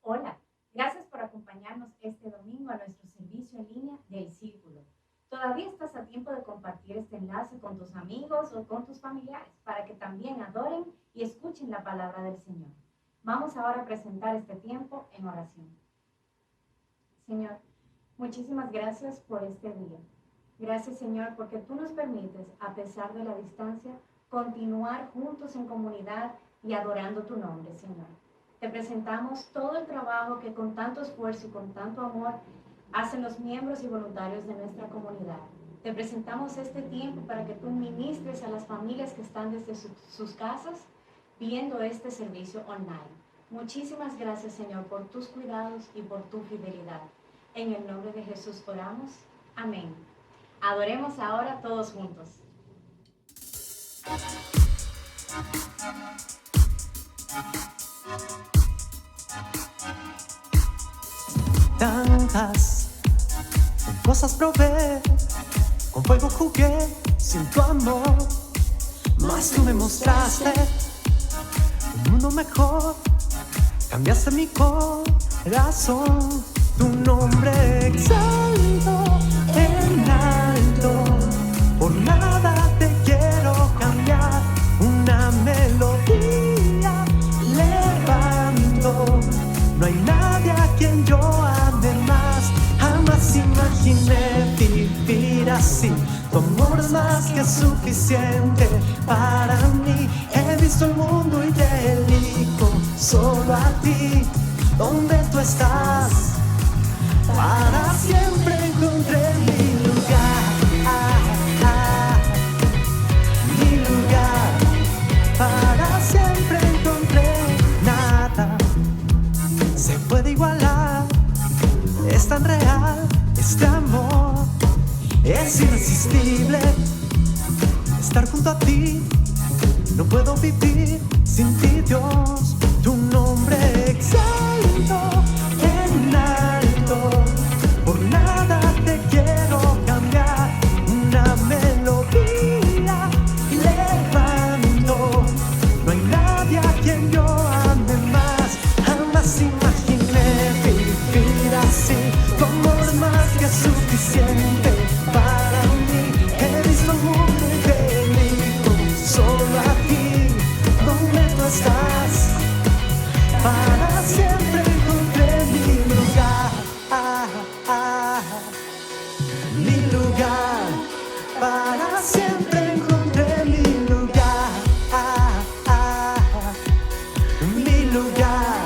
Hola, gracias por acompañarnos este domingo a nuestro servicio en línea del Círculo. Todavía estás a tiempo de compartir este enlace con tus amigos o con tus familiares para que también adoren y escuchen la palabra del Señor. Vamos ahora a presentar este tiempo en oración. Señor, muchísimas gracias por este día. Gracias, Señor, porque tú nos permites, a pesar de la distancia, continuar juntos en comunidad y adorando tu nombre, Señor. Te presentamos todo el trabajo que con tanto esfuerzo y con tanto amor hacen los miembros y voluntarios de nuestra comunidad. Te presentamos este tiempo para que tú ministres a las familias que están desde sus casas viendo este servicio online. Muchísimas gracias, Señor, por tus cuidados y por tu fidelidad. En el nombre de Jesús oramos. Amén. Adoremos ahora todos juntos. Tantas cosas probé, con fuego jugué sin tu amor, mas tú me mostraste un mundo mejor, cambiaste mi corazón, tu nombre exalto en alto, por nada te quiero cambiar, una melodía levanto, no hay nadie a quien yo ame más, jamás imaginé vivir así, tu amor es más que suficiente para mí, he visto el mundo y te elijo solo a ti, donde tú estás, para siempre encontré mi lugar, mi lugar, para siempre encontré nada se puede igualar, es tan real, este amor es irresistible, estar junto a ti, no puedo vivir sin ti, Dios, tu nombre exalto en alto, por nada te quiero cambiar, una melodía levanto, no hay nadie a quien yo ame más, jamás imaginé vivir así, tu amor es más que suficiente para mí, he visto el mundo y te elijo solo a ti, donde tú estás, para siempre encontré mi lugar, mi lugar, para siempre encontré mi lugar, mi lugar,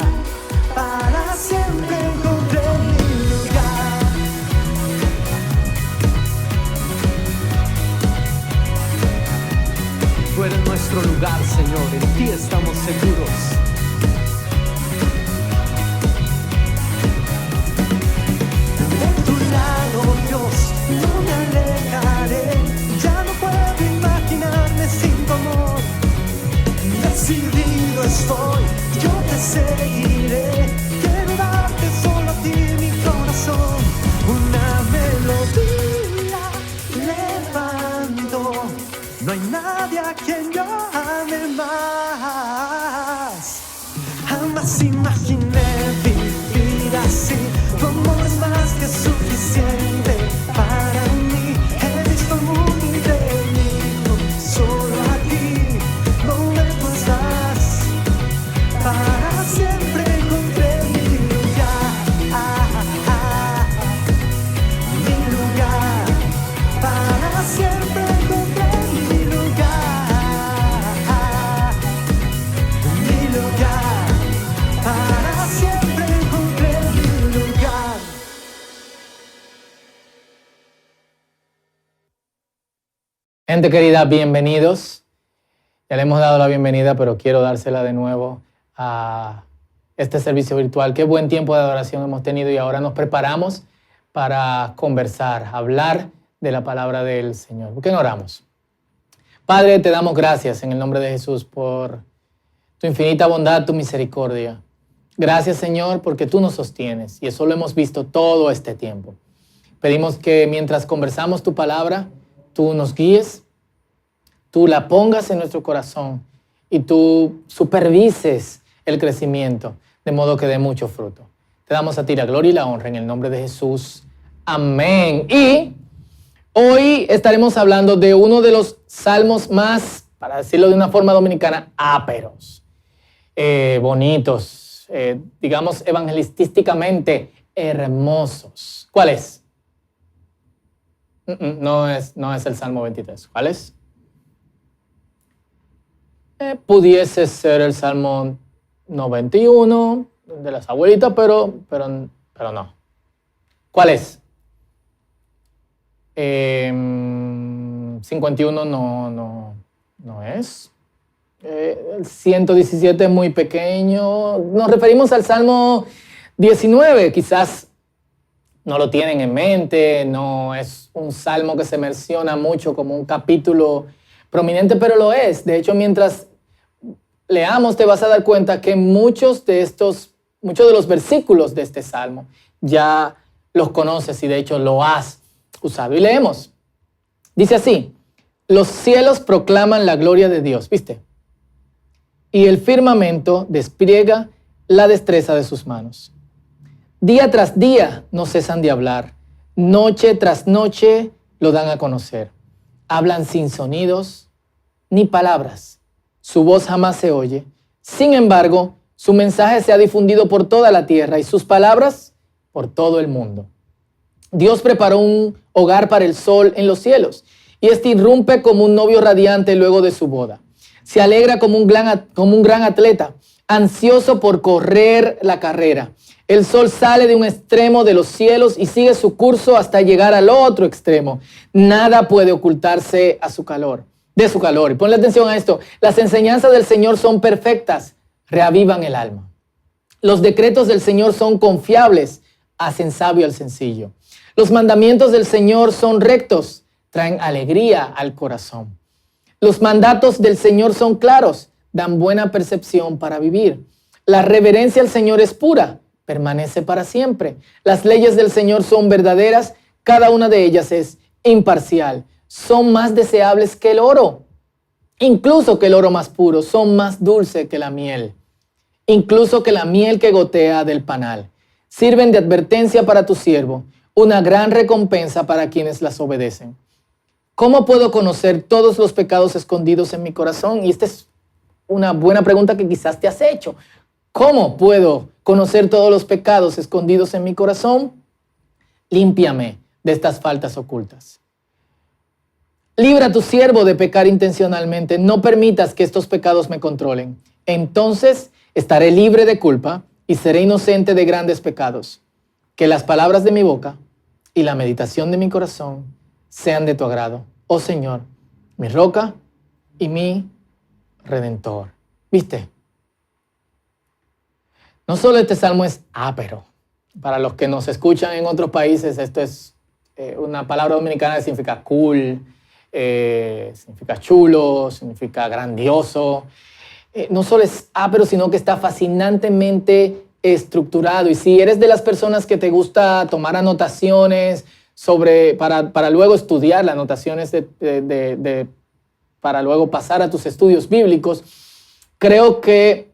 para siempre encontré mi lugar. Tú eres nuestro lugar, Señor, en ti estamos seguros. De tu lado, Dios, no me alejaré, ya no puedo imaginarme sin tu amor. Decidido estoy, yo te seguiré, quiero darte solo a ti mi corazón, una melodía levanto, no hay nadie a quien yo ame más, jamás imaginé vivir así, tu amor es más que suficiente para mí, he visto el mundo y te elijo solo a ti, donde tú estás, para siempre encontré mi lugar, mi lugar, para siempre encontré mi lugar, para siempre encontré mi lugar. Gente querida, bienvenidos. Ya le hemos dado la bienvenida, pero quiero dársela de nuevo a este servicio virtual. Qué buen tiempo de adoración hemos tenido y ahora nos preparamos para conversar, hablar de la palabra del Señor. ¿Por qué no oramos? Padre, te damos gracias en el nombre de Jesús por tu infinita bondad, tu misericordia. Gracias, Señor, porque tú nos sostienes y eso lo hemos visto todo este tiempo. Pedimos que mientras conversamos tu palabra, tú nos guíes, tú la pongas en nuestro corazón y tú supervises el crecimiento de modo que dé mucho fruto. Te damos a ti la gloria y la honra en el nombre de Jesús. Amén. Y hoy estaremos hablando de uno de los salmos más, para decirlo de una forma dominicana, áperos, bonitos, digamos evangelísticamente hermosos. ¿Cuál es? No es el Salmo 23. ¿Cuál es? Pudiese ser el Salmo 91 de las abuelitas, pero no. ¿Cuál es? 51 no es. El 117 es muy pequeño. Nos referimos al Salmo 19. Quizás no lo tienen en mente. No es un salmo que se menciona mucho como un capítulo prominente, pero lo es. De hecho, mientras leamos, te vas a dar cuenta que muchos de los versículos de este salmo ya los conoces y de hecho lo has usado. Y leemos. Dice así: los cielos proclaman la gloria de Dios, ¿viste? Y el firmamento despliega la destreza de sus manos. Día tras día no cesan de hablar, noche tras noche lo dan a conocer. Hablan sin sonidos ni palabras, su voz jamás se oye. Sin embargo, su mensaje se ha difundido por toda la tierra y sus palabras por todo el mundo. Dios preparó un hogar para el sol en los cielos y este irrumpe como un novio radiante luego de su boda. Se alegra como un gran atleta, ansioso por correr la carrera. El sol sale de un extremo de los cielos y sigue su curso hasta llegar al otro extremo. Nada puede ocultarse de su calor. Y ponle atención a esto. Las enseñanzas del Señor son perfectas, reavivan el alma. Los decretos del Señor son confiables, hacen sabio al sencillo. Los mandamientos del Señor son rectos, traen alegría al corazón. Los mandatos del Señor son claros, dan buena percepción para vivir. La reverencia al Señor es pura, permanece para siempre. Las leyes del Señor son verdaderas, cada una de ellas es imparcial. Son más deseables que el oro, incluso que el oro más puro. Son más dulce que la miel, incluso que la miel que gotea del panal. Sirven de advertencia para tu siervo, una gran recompensa para quienes las obedecen. ¿Cómo puedo conocer todos los pecados escondidos en mi corazón? Y esta es una buena pregunta que quizás te has hecho. ¿Cómo puedo conocer todos los pecados escondidos en mi corazón? Límpiame de estas faltas ocultas. Libra a tu siervo de pecar intencionalmente. No permitas que estos pecados me controlen. Entonces estaré libre de culpa y seré inocente de grandes pecados. Que las palabras de mi boca y la meditación de mi corazón sean de tu agrado, oh Señor, mi roca y mi redentor. ¿Viste? No solo este salmo es ápero. Para los que nos escuchan en otros países, esto es una palabra dominicana que significa cool, significa chulo, significa grandioso. No solo es ápero, sino que está fascinantemente estructurado. Y si eres de las personas que te gusta tomar anotaciones para luego estudiar las anotaciones para luego pasar a tus estudios bíblicos, creo que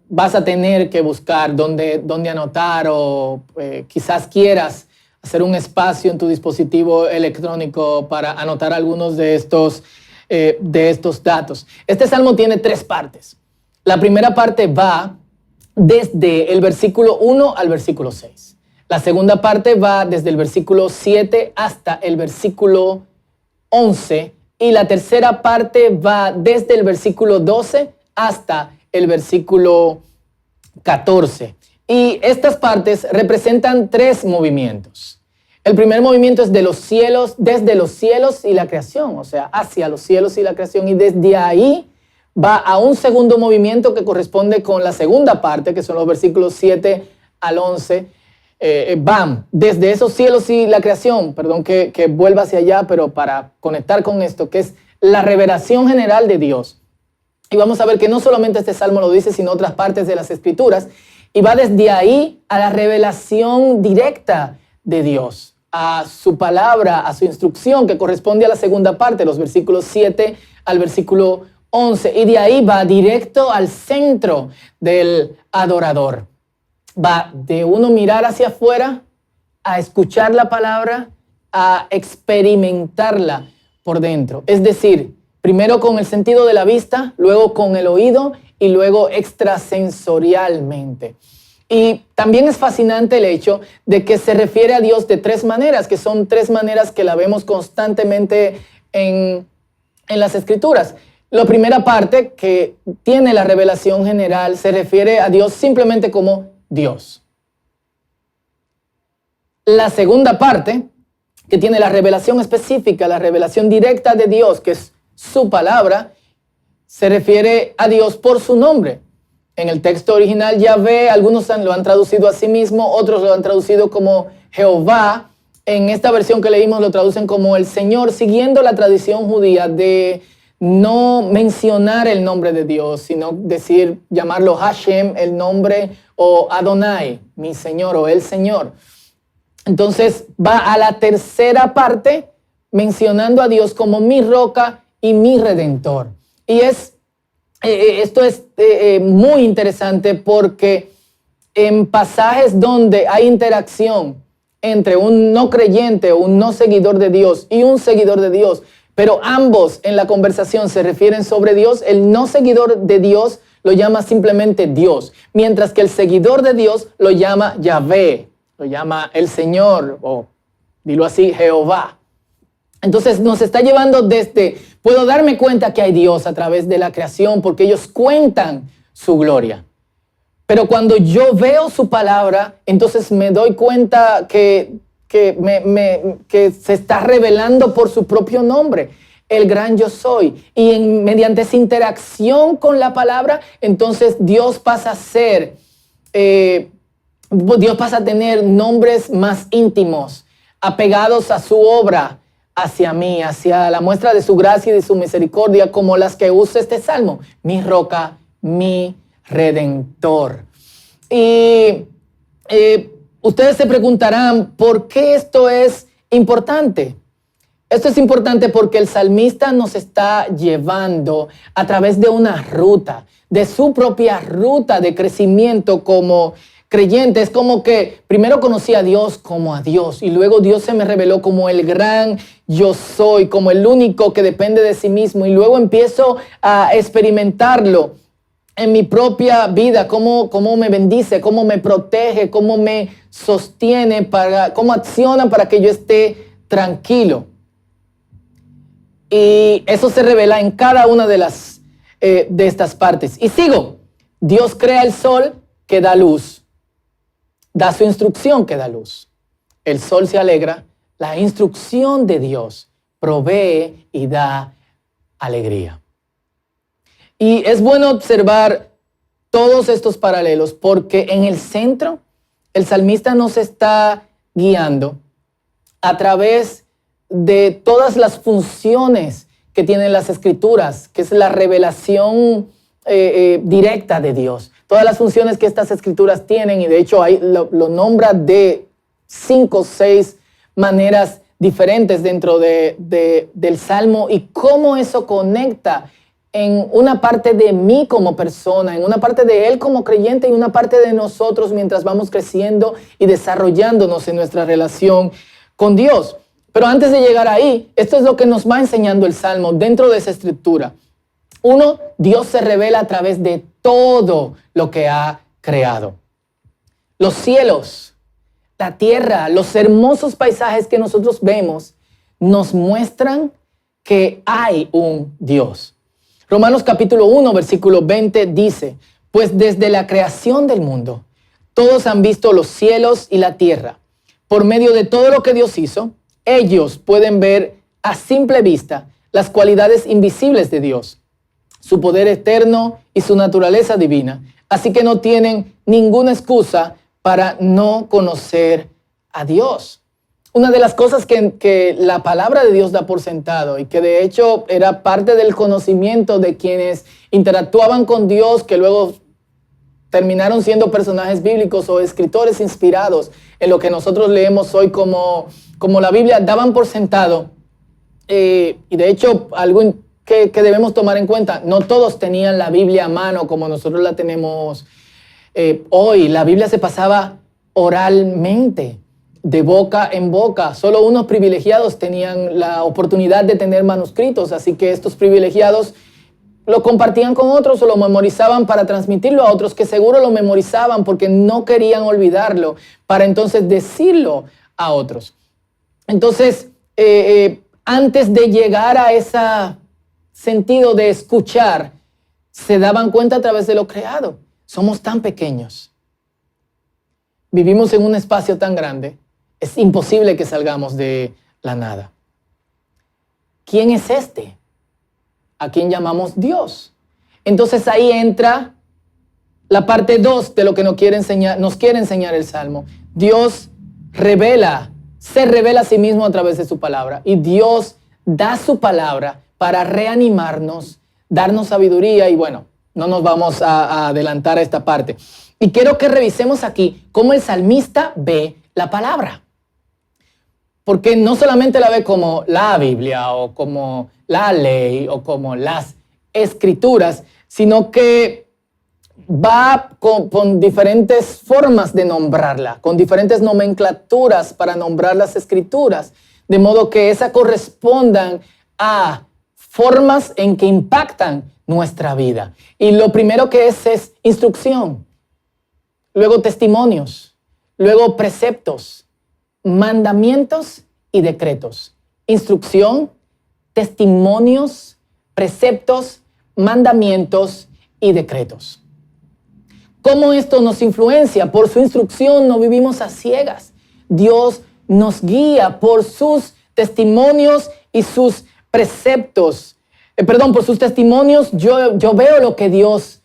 vas a tener que buscar dónde anotar o quizás quieras hacer un espacio en tu dispositivo electrónico para anotar algunos de estos datos. Este salmo tiene 3 partes. La primera parte va desde el versículo 1 al versículo 6. La segunda parte va desde el versículo 7 hasta el versículo 11. Y la tercera parte va desde el versículo 12 hasta el versículo 14. Y estas partes representan 3 movimientos. El primer movimiento es de los cielos, desde los cielos y la creación, o sea, hacia los cielos y la creación. Y desde ahí va a un segundo movimiento que corresponde con la segunda parte, que son los versículos 7 al 11. Van desde esos cielos y la creación, perdón que vuelva hacia allá, pero para conectar con esto, que es la revelación general de Dios. Y vamos a ver que no solamente este salmo lo dice, sino otras partes de las Escrituras. Y va desde ahí a la revelación directa de Dios, a su palabra, a su instrucción, que corresponde a la segunda parte, los versículos 7 al versículo 11. Y de ahí va directo al centro del adorador. Va de uno mirar hacia afuera, a escuchar la palabra, a experimentarla por dentro. Es decir, primero con el sentido de la vista, luego con el oído y luego extrasensorialmente. Y también es fascinante el hecho de que se refiere a Dios de tres maneras, que son tres maneras que la vemos constantemente en las Escrituras. La primera parte, que tiene la revelación general, se refiere a Dios simplemente como Dios. La segunda parte, que tiene la revelación específica, la revelación directa de Dios, que es su palabra, se refiere a Dios por su nombre. En el texto original Yahvé, algunos lo han traducido a sí mismo, otros lo han traducido como Jehová. En esta versión que leímos lo traducen como el Señor, siguiendo la tradición judía de no mencionar el nombre de Dios, sino decir, llamarlo Hashem, el nombre, o Adonai, mi Señor, o el Señor. Entonces va a la tercera parte mencionando a Dios como mi roca y mi redentor. Y esto es muy interesante porque en pasajes donde hay interacción entre un no creyente o un no seguidor de Dios y un seguidor de Dios, pero ambos en la conversación se refieren sobre Dios, el no seguidor de Dios lo llama simplemente Dios, mientras que el seguidor de Dios lo llama Yahvé, lo llama el Señor, o dilo así, Jehová. Entonces nos está llevando puedo darme cuenta que hay Dios a través de la creación porque ellos cuentan su gloria. Pero cuando yo veo su palabra, entonces me doy cuenta que se está revelando por su propio nombre, el gran yo soy. Y mediante esa interacción con la palabra, entonces Dios pasa a tener nombres más íntimos, apegados a su obra, hacia mí, hacia la muestra de su gracia y de su misericordia, como las que usa este salmo, mi roca, mi redentor. Y ustedes se preguntarán, ¿por qué esto es importante? Esto es importante porque el salmista nos está llevando a través de una ruta, de su propia ruta de crecimiento como creyente. Es como que primero conocí a Dios como a Dios y luego Dios se me reveló como el gran yo soy, como el único que depende de sí mismo, y luego empiezo a experimentarlo en mi propia vida, cómo me bendice, cómo me protege, cómo me sostiene, cómo acciona para que yo esté tranquilo. Y eso se revela en cada una de estas partes. Y sigo. Dios crea el sol que da luz. Da su instrucción que da luz. El sol se alegra. La instrucción de Dios provee y da alegría. Y es bueno observar todos estos paralelos porque en el centro el salmista nos está guiando a través de todas las funciones que tienen las Escrituras, que es la revelación directa de Dios. Todas las funciones que estas Escrituras tienen, y de hecho ahí lo nombra de 5 o 6 maneras diferentes dentro del Salmo, y cómo eso conecta en una parte de mí como persona, en una parte de él como creyente y una parte de nosotros mientras vamos creciendo y desarrollándonos en nuestra relación con Dios. Pero antes de llegar ahí, esto es lo que nos va enseñando el Salmo dentro de esa estructura. 1, Dios se revela a través de todo lo que ha creado. Los cielos, la tierra, los hermosos paisajes que nosotros vemos nos muestran que hay un Dios. Romanos capítulo 1, versículo 20 dice, pues desde la creación del mundo, todos han visto los cielos y la tierra. Por medio de todo lo que Dios hizo, ellos pueden ver a simple vista las cualidades invisibles de Dios, su poder eterno y su naturaleza divina. Así que no tienen ninguna excusa para no conocer a Dios. Una de las cosas que la palabra de Dios da por sentado y que de hecho era parte del conocimiento de quienes interactuaban con Dios, que luego terminaron siendo personajes bíblicos o escritores inspirados en lo que nosotros leemos hoy como la Biblia, daban por sentado, y de hecho algo que debemos tomar en cuenta. No todos tenían la Biblia a mano como nosotros la tenemos hoy. La Biblia se pasaba oralmente, de boca en boca. Solo unos privilegiados tenían la oportunidad de tener manuscritos, así que estos privilegiados lo compartían con otros o lo memorizaban para transmitirlo a otros que seguro lo memorizaban porque no querían olvidarlo, para entonces decirlo a otros. Entonces, antes de llegar a ese sentido de escuchar, se daban cuenta a través de lo creado. Somos tan pequeños. Vivimos en un espacio tan grande. Es imposible que salgamos de la nada. ¿Quién es este? ¿A quién llamamos Dios? Entonces ahí entra la parte 2 de lo que nos quiere enseñar el Salmo. Dios se revela a sí mismo a través de su palabra. Y Dios da su palabra para reanimarnos, darnos sabiduría. Y bueno, no nos vamos a adelantar a esta parte. Y quiero que revisemos aquí cómo el salmista ve la palabra. Porque no solamente la ve como la Biblia o como la ley o como las escrituras, sino que va con diferentes formas de nombrarla, con diferentes nomenclaturas para nombrar las escrituras, de modo que esas correspondan a formas en que impactan nuestra vida. Y lo primero que es instrucción, luego testimonios, luego preceptos, mandamientos y decretos. Instrucción, testimonios, preceptos, mandamientos y decretos. ¿Cómo esto nos influencia? Por su instrucción no vivimos a ciegas. Dios nos guía por sus testimonios y sus preceptos. Por sus testimonios yo veo lo que Dios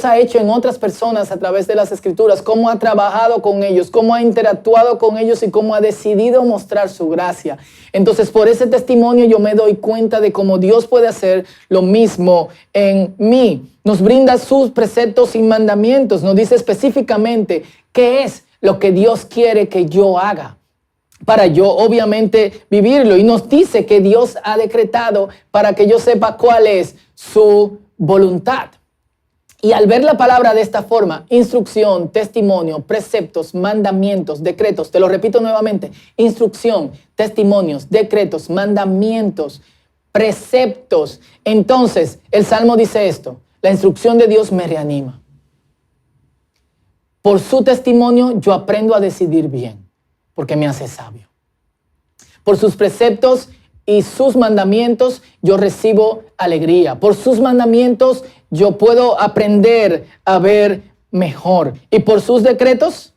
ha hecho en otras personas a través de las escrituras, cómo ha trabajado con ellos, cómo ha interactuado con ellos y cómo ha decidido mostrar su gracia. Entonces, por ese testimonio yo me doy cuenta de cómo Dios puede hacer lo mismo en mí. Nos brinda sus preceptos y mandamientos, nos dice específicamente qué es lo que Dios quiere que yo haga, para yo obviamente vivirlo. Y nos dice que Dios ha decretado para que yo sepa cuál es su voluntad. Y al ver la palabra de esta forma, instrucción, testimonio, preceptos, mandamientos, decretos, te lo repito nuevamente, instrucción, testimonios, decretos, mandamientos, preceptos. Entonces, el Salmo dice esto: la instrucción de Dios me reanima. Por su testimonio yo aprendo a decidir bien, porque me hace sabio. Por sus preceptos y sus mandamientos yo recibo alegría. Por sus mandamientos yo puedo aprender a ver mejor. Y por sus decretos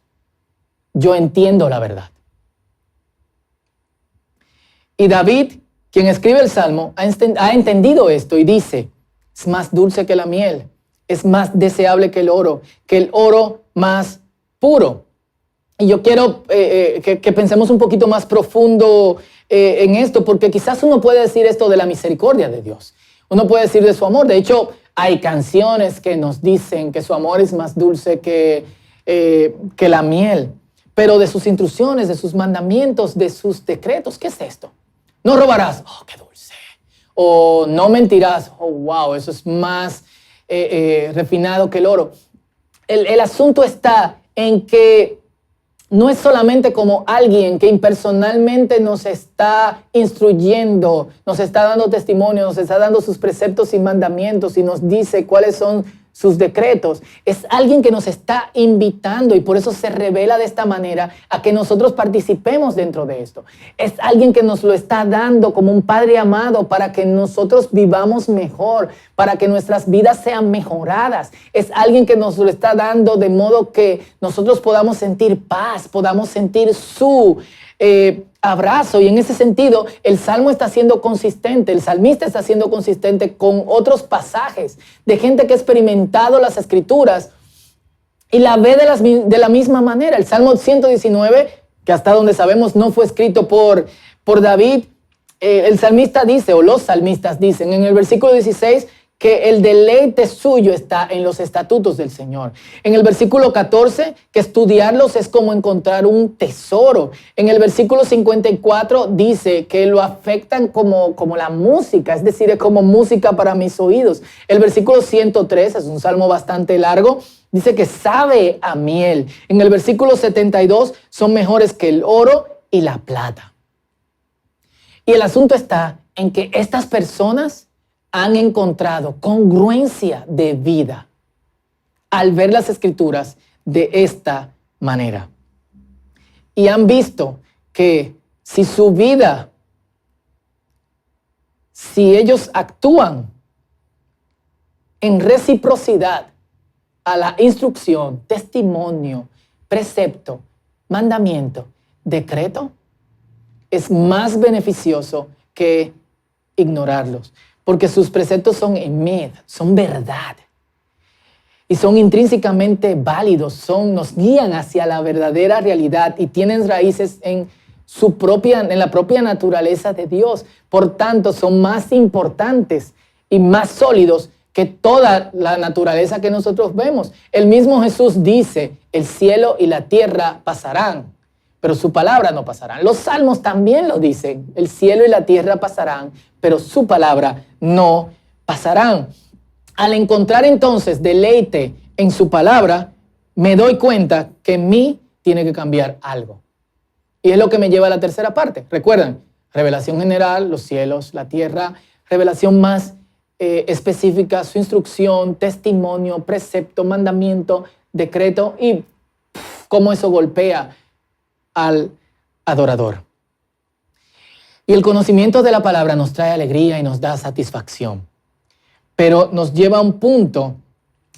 yo entiendo la verdad. Y David, quien escribe el Salmo, ha entendido esto y dice: es más dulce que la miel, es más deseable que el oro más puro. Y yo quiero que pensemos un poquito más profundo en esto, porque quizás uno puede decir esto de la misericordia de Dios. Uno puede decir de su amor. De hecho, hay canciones que nos dicen que su amor es más dulce que la miel. Pero de sus instrucciones, de sus mandamientos, de sus decretos, ¿qué es esto? No robarás, oh, qué dulce. O no mentirás, oh, wow, eso es más refinado que el oro. El asunto está en que no es solamente como alguien que impersonalmente nos está instruyendo, nos está dando testimonio, nos está dando sus preceptos y mandamientos y nos dice cuáles son sus decretos. Es alguien que nos está invitando y por eso se revela de esta manera a que nosotros participemos dentro de esto. Es alguien que nos lo está dando como un padre amado para que nosotros vivamos mejor, para que nuestras vidas sean mejoradas. Es alguien que nos lo está dando de modo que nosotros podamos sentir paz, podamos sentir su abrazo. Y en ese sentido, el Salmo está siendo consistente, el salmista está siendo consistente con otros pasajes de gente que ha experimentado las escrituras y la ve de la misma manera. El Salmo 119, que hasta donde sabemos no fue escrito por David, el salmista dice, o los salmistas dicen en el versículo 16, que el deleite suyo está en los estatutos del Señor. En el versículo 14, que estudiarlos es como encontrar un tesoro. En el versículo 54 dice que lo afectan como la música, es decir, es como música para mis oídos. El versículo 103, es un salmo bastante largo, dice que sabe a miel. En el versículo 72, son mejores que el oro y la plata. Y el asunto está en que estas personas han encontrado congruencia de vida al ver las Escrituras de esta manera. Y han visto que si su vida, si ellos actúan en reciprocidad a la instrucción, testimonio, precepto, mandamiento, decreto, es más beneficioso que ignorarlos. Porque sus preceptos son emed, son verdad. Y son intrínsecamente válidos, nos guían hacia la verdadera realidad y tienen raíces en la propia naturaleza de Dios. Por tanto, son más importantes y más sólidos que toda la naturaleza que nosotros vemos. El mismo Jesús dice, el cielo y la tierra pasarán, pero su palabra no pasará. Los salmos también lo dicen, el cielo y la tierra pasarán, pero su palabra no pasarán. Al encontrar entonces deleite en su palabra, me doy cuenta que en mí tiene que cambiar algo. Y es lo que me lleva a la tercera parte. Recuerdan, revelación general, los cielos, la tierra, revelación más específica, su instrucción, testimonio, precepto, mandamiento, decreto y cómo eso golpea al adorador. Y el conocimiento de la palabra nos trae alegría y nos da satisfacción. Pero nos lleva a un punto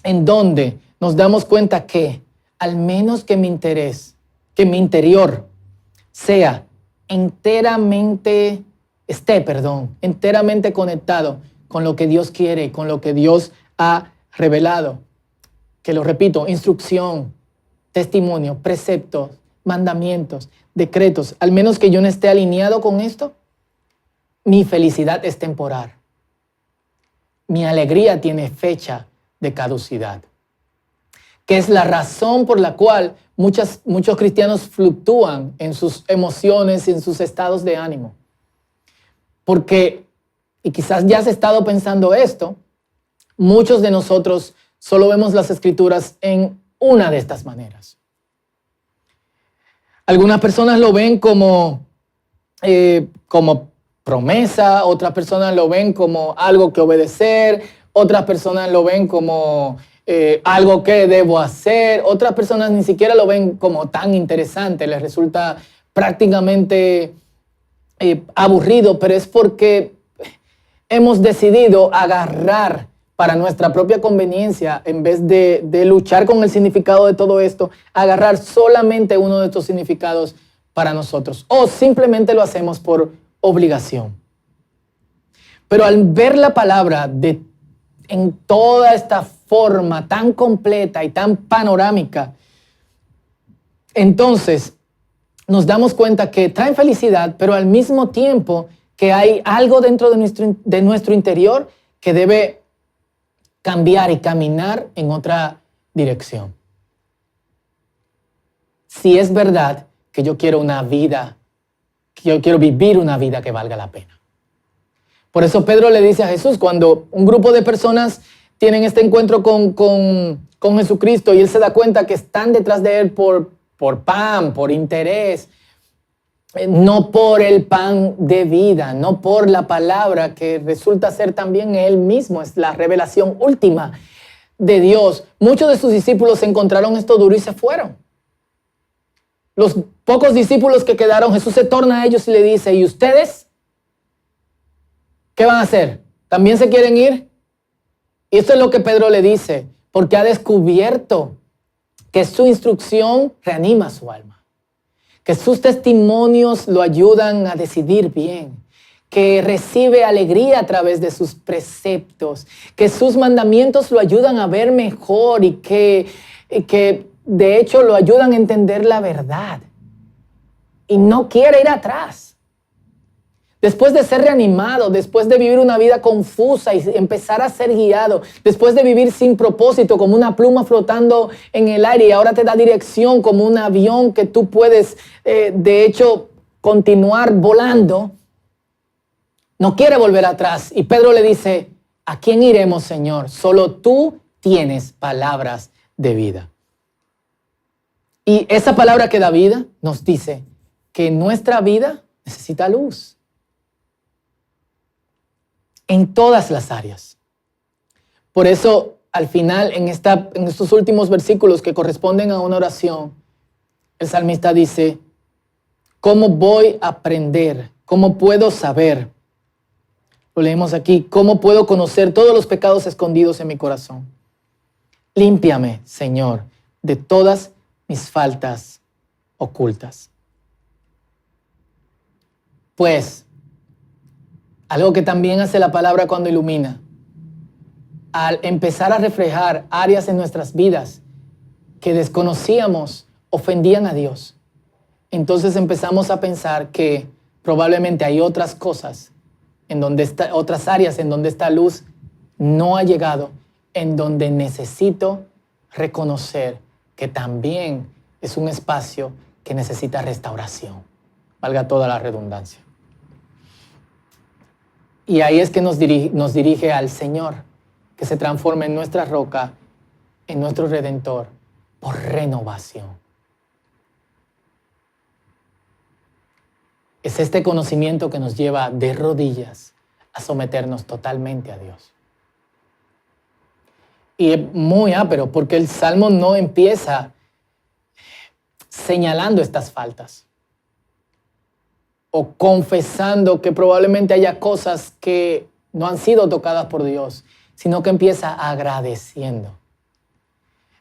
en donde nos damos cuenta que al menos que mi interior esté enteramente conectado con lo que Dios quiere, con lo que Dios ha revelado. Que lo repito, instrucción, testimonio, preceptos, mandamientos, decretos, al menos que yo no esté alineado con esto, mi felicidad es temporal. Mi alegría tiene fecha de caducidad. Que es la razón por la cual muchos cristianos fluctúan en sus emociones y en sus estados de ánimo. Porque, y quizás ya has estado pensando esto, muchos de nosotros solo vemos las Escrituras en una de estas maneras. Algunas personas lo ven como promesa, otras personas lo ven como algo que obedecer, otras personas lo ven como algo que debo hacer, otras personas ni siquiera lo ven como tan interesante, les resulta prácticamente aburrido, pero es porque hemos decidido agarrar para nuestra propia conveniencia, en vez de luchar con el significado de todo esto, agarrar solamente uno de estos significados para nosotros. O simplemente lo hacemos por obligación. Pero al ver la palabra en toda esta forma tan completa y tan panorámica, entonces nos damos cuenta que traen felicidad, pero al mismo tiempo que hay algo dentro de nuestro interior que debe cambiar y caminar en otra dirección. Si es verdad que yo quiero vivir una vida que valga la pena. Por eso Pedro le dice a Jesús, cuando un grupo de personas tienen este encuentro con Jesucristo y él se da cuenta que están detrás de él por pan, por interés, no por el pan de vida, no por la palabra que resulta ser también él mismo, es la revelación última de Dios. Muchos de sus discípulos encontraron esto duro y se fueron. Los pocos discípulos que quedaron, Jesús se torna a ellos y le dice, ¿y ustedes qué van a hacer? ¿También se quieren ir? Y esto es lo que Pedro le dice, porque ha descubierto que su instrucción reanima su alma. Que sus testimonios lo ayudan a decidir bien, que recibe alegría a través de sus preceptos, que sus mandamientos lo ayudan a ver mejor y que de hecho lo ayudan a entender la verdad. Y no quiere ir atrás. después de ser reanimado, después de vivir una vida confusa y empezar a ser guiado, después de vivir sin propósito como una pluma flotando en el aire y ahora te da dirección como un avión que tú puedes, de hecho, continuar volando, no quiere volver atrás. Y Pedro le dice, ¿a quién iremos, Señor? Solo tú tienes palabras de vida. Y esa palabra que da vida nos dice que nuestra vida necesita luz. En todas las áreas. Por eso, al final, en estos últimos versículos que corresponden a una oración, el salmista dice, ¿cómo voy a aprender? ¿Cómo puedo saber? Lo leemos aquí. ¿Cómo puedo conocer todos los pecados escondidos en mi corazón? Límpiame, Señor, de todas mis faltas ocultas. Pues, algo que también hace la palabra cuando ilumina, al empezar a reflejar áreas en nuestras vidas que desconocíamos, ofendían a Dios. Entonces empezamos a pensar que probablemente hay otras cosas, otras áreas en donde esta luz no ha llegado, en donde necesito reconocer que también es un espacio que necesita restauración, valga toda la redundancia. Y ahí es que nos dirige al Señor, que se transforma en nuestra roca, en nuestro Redentor, por renovación. Es este conocimiento que nos lleva de rodillas a someternos totalmente a Dios. Y es muy ápero porque el Salmo no empieza señalando estas faltas o confesando que probablemente haya cosas que no han sido tocadas por Dios, sino que empieza agradeciendo.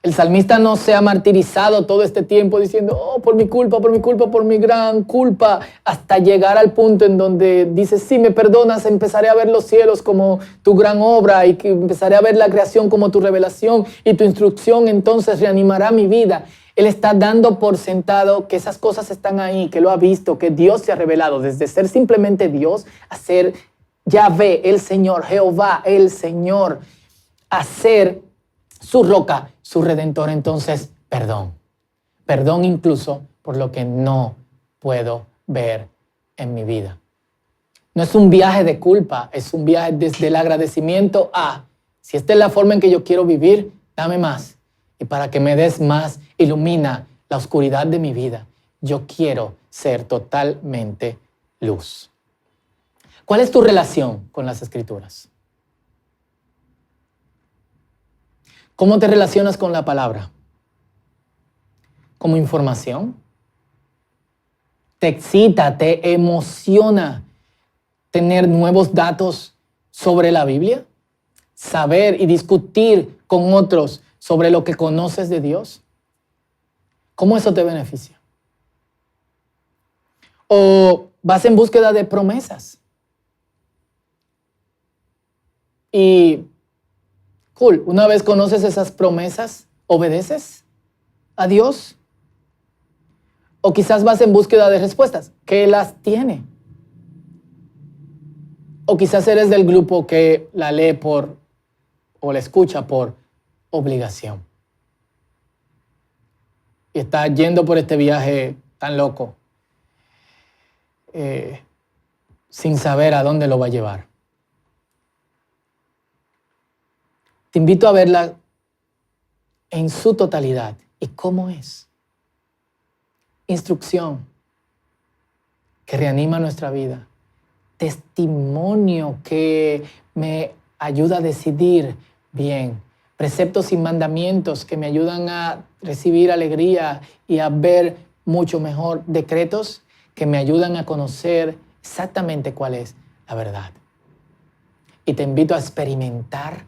El salmista no se ha martirizado todo este tiempo diciendo, oh, por mi culpa, por mi gran culpa, hasta llegar al punto en donde dice, si me perdonas, empezaré a ver los cielos como tu gran obra y que empezaré a ver la creación como tu revelación y tu instrucción entonces reanimará mi vida. Él está dando por sentado que esas cosas están ahí, que lo ha visto, que Dios se ha revelado desde ser simplemente Dios a ser Yahvé, el Señor, Jehová, el Señor, a ser su roca, su redentor. Entonces, perdón incluso por lo que no puedo ver en mi vida. No es un viaje de culpa, es un viaje desde el agradecimiento a, si esta es la forma en que yo quiero vivir, dame más. Y para que me des más, ilumina la oscuridad de mi vida. Yo quiero ser totalmente luz. ¿Cuál es tu relación con las Escrituras? ¿Cómo te relacionas con la palabra? ¿Como información? ¿Te excita, te emociona tener nuevos datos sobre la Biblia? ¿Saber y discutir con otros sobre lo que conoces de Dios? ¿Cómo eso te beneficia? ¿O vas en búsqueda de promesas? Y cool, una vez conoces esas promesas, ¿obedeces a Dios? O quizás vas en búsqueda de respuestas, ¿qué las tiene? O quizás eres del grupo que la lee o la escucha por obligación. Y está yendo por este viaje tan loco, sin saber a dónde lo va a llevar. Te invito a verla en su totalidad. ¿Y cómo es? Instrucción que reanima nuestra vida. Testimonio que me ayuda a decidir bien. Preceptos y mandamientos que me ayudan a recibir alegría y a ver mucho mejor. Decretos que me ayudan a conocer exactamente cuál es la verdad. Y te invito a experimentar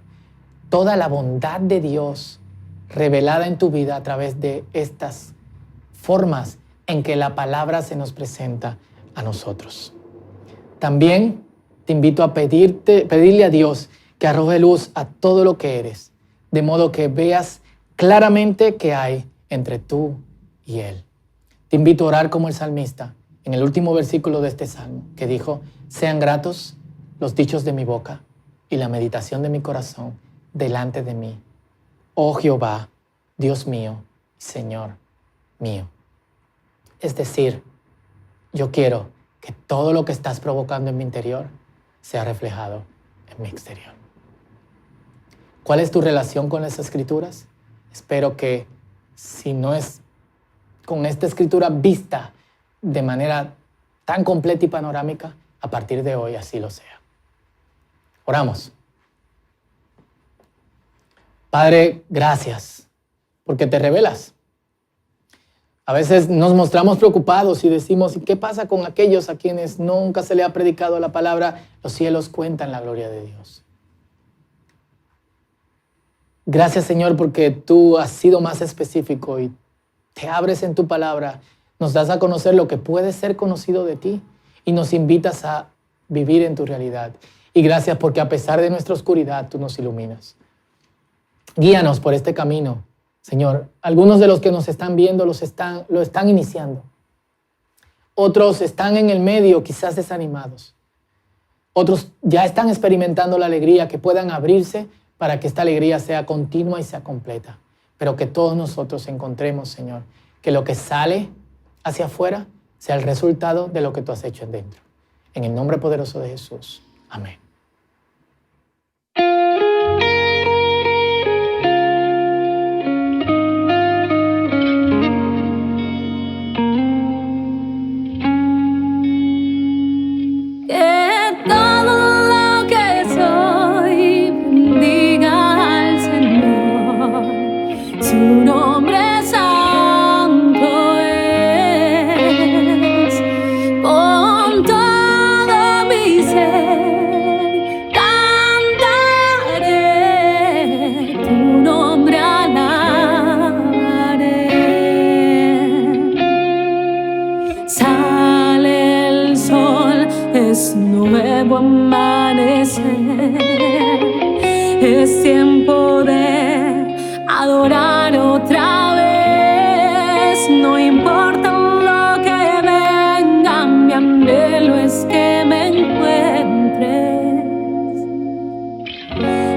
toda la bondad de Dios revelada en tu vida a través de estas formas en que la palabra se nos presenta a nosotros. También te invito a pedirle a Dios que arroje luz a todo lo que eres, de modo que veas claramente qué hay entre tú y Él. Te invito a orar como el salmista en el último versículo de este salmo, que dijo: sean gratos los dichos de mi boca y la meditación de mi corazón delante de mí, oh Jehová, Dios mío, Señor mío. Es decir, yo quiero que todo lo que estás provocando en mi interior sea reflejado en mi exterior. ¿Cuál es tu relación con las Escrituras? Espero que, si no es con esta Escritura vista de manera tan completa y panorámica, a partir de hoy así lo sea. Oramos. Padre, gracias, porque te revelas. A veces nos mostramos preocupados y decimos: ¿y qué pasa con aquellos a quienes nunca se le ha predicado la palabra? Los cielos cuentan la gloria de Dios. Gracias, Señor, porque tú has sido más específico y te abres en tu palabra. Nos das a conocer lo que puede ser conocido de ti y nos invitas a vivir en tu realidad. Y gracias porque a pesar de nuestra oscuridad, tú nos iluminas. Guíanos por este camino, Señor. Algunos de los que nos están viendo lo están iniciando. Otros están en el medio, quizás desanimados. Otros ya están experimentando la alegría, que puedan abrirse para que esta alegría sea continua y sea completa. Pero que todos nosotros encontremos, Señor, que lo que sale hacia afuera sea el resultado de lo que tú has hecho en dentro. En el nombre poderoso de Jesús. Amén. Nuevo amanecer, es tiempo de adorar otra vez. No importa lo que venga, mi anhelo es que me encuentres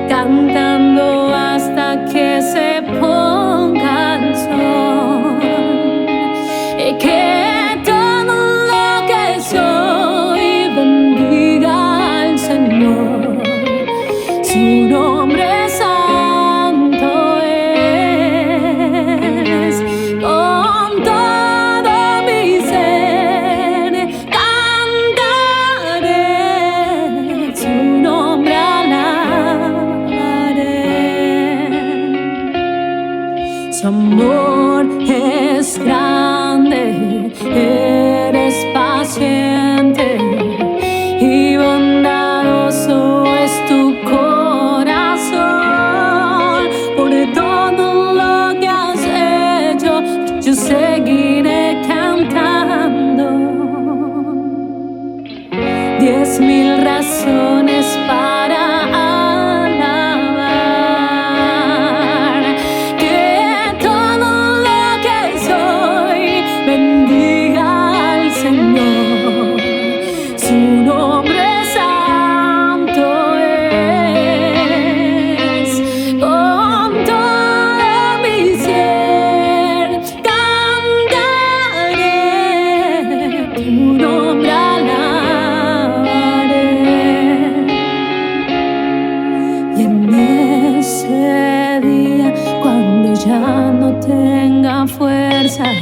cantando hasta que se ponga el sol, y que su amor es grande, eres paciente y bondadoso es tu corazón. Por todo lo que has hecho, yo seguiré cantando. 10,000 razones para ya no tenga fuerzas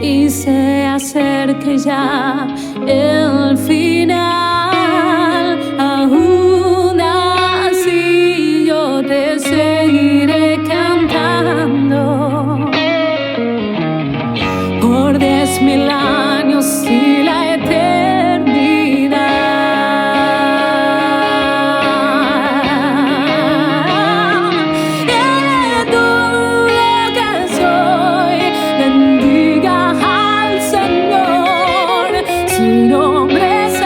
y se acerque ya el final, aún así yo te seguiré cantando por 10,000 años y la eternidad. Su nombre es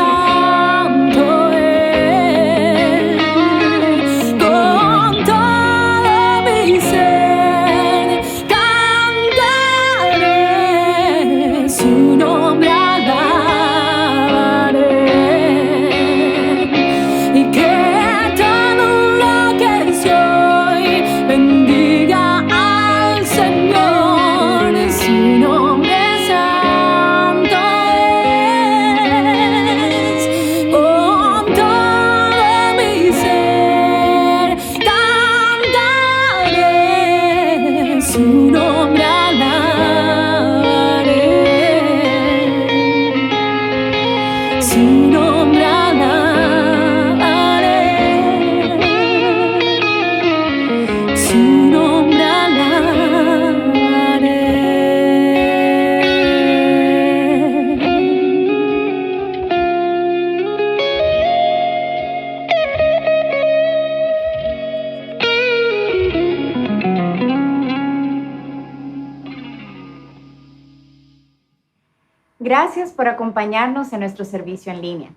Gracias por acompañarnos en nuestro servicio en línea.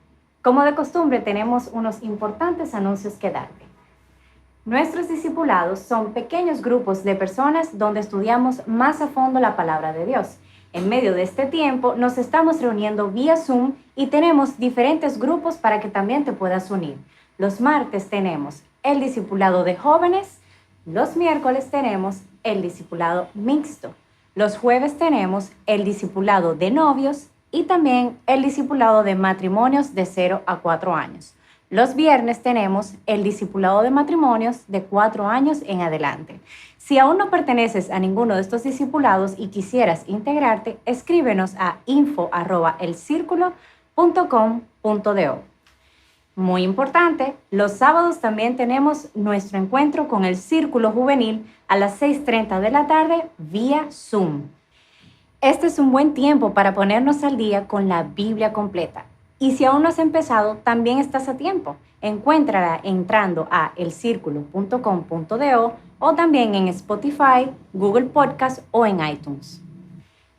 Como de costumbre, tenemos unos importantes anuncios que darte. Nuestros discipulados son pequeños grupos de personas donde estudiamos más a fondo la palabra de Dios. En medio de este tiempo nos estamos reuniendo vía Zoom y tenemos diferentes grupos para que también te puedas unir. Los martes tenemos el discipulado de jóvenes, los miércoles tenemos el discipulado mixto, los jueves tenemos el discipulado de novios y también el discipulado de matrimonios de 0 a 4 años. Los viernes tenemos el discipulado de matrimonios de 4 años en adelante. Si aún no perteneces a ninguno de estos discipulados y quisieras integrarte, escríbenos a info@elcirculo.com.do. Muy importante, los sábados también tenemos nuestro encuentro con el Círculo Juvenil a las 6:30 de la tarde vía Zoom. Este es un buen tiempo para ponernos al día con la Biblia completa. Y si aún no has empezado, también estás a tiempo. Encuéntrala entrando a elcirculo.com.do o también en Spotify, Google Podcast o en iTunes.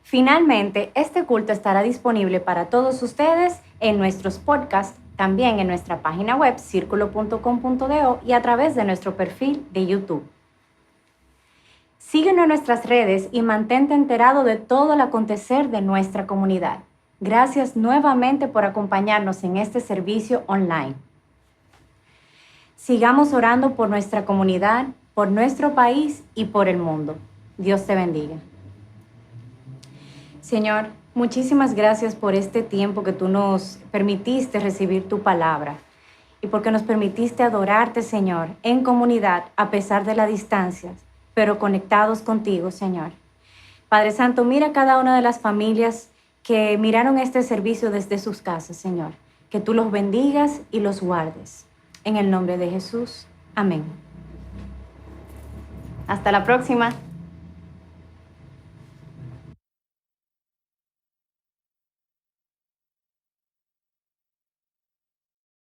Finalmente, este culto estará disponible para todos ustedes en nuestros podcasts, también en nuestra página web circulo.com.do y a través de nuestro perfil de YouTube. Síguenos en nuestras redes y mantente enterado de todo el acontecer de nuestra comunidad. Gracias nuevamente por acompañarnos en este servicio online. Sigamos orando por nuestra comunidad, por nuestro país y por el mundo. Dios te bendiga. Señor, muchísimas gracias por este tiempo que tú nos permitiste recibir tu palabra y porque nos permitiste adorarte, Señor, en comunidad a pesar de la distancia, pero conectados contigo, Señor. Padre Santo, mira cada una de las familias que miraron este servicio desde sus casas, Señor. Que tú los bendigas y los guardes. En el nombre de Jesús. Amén. Hasta la próxima.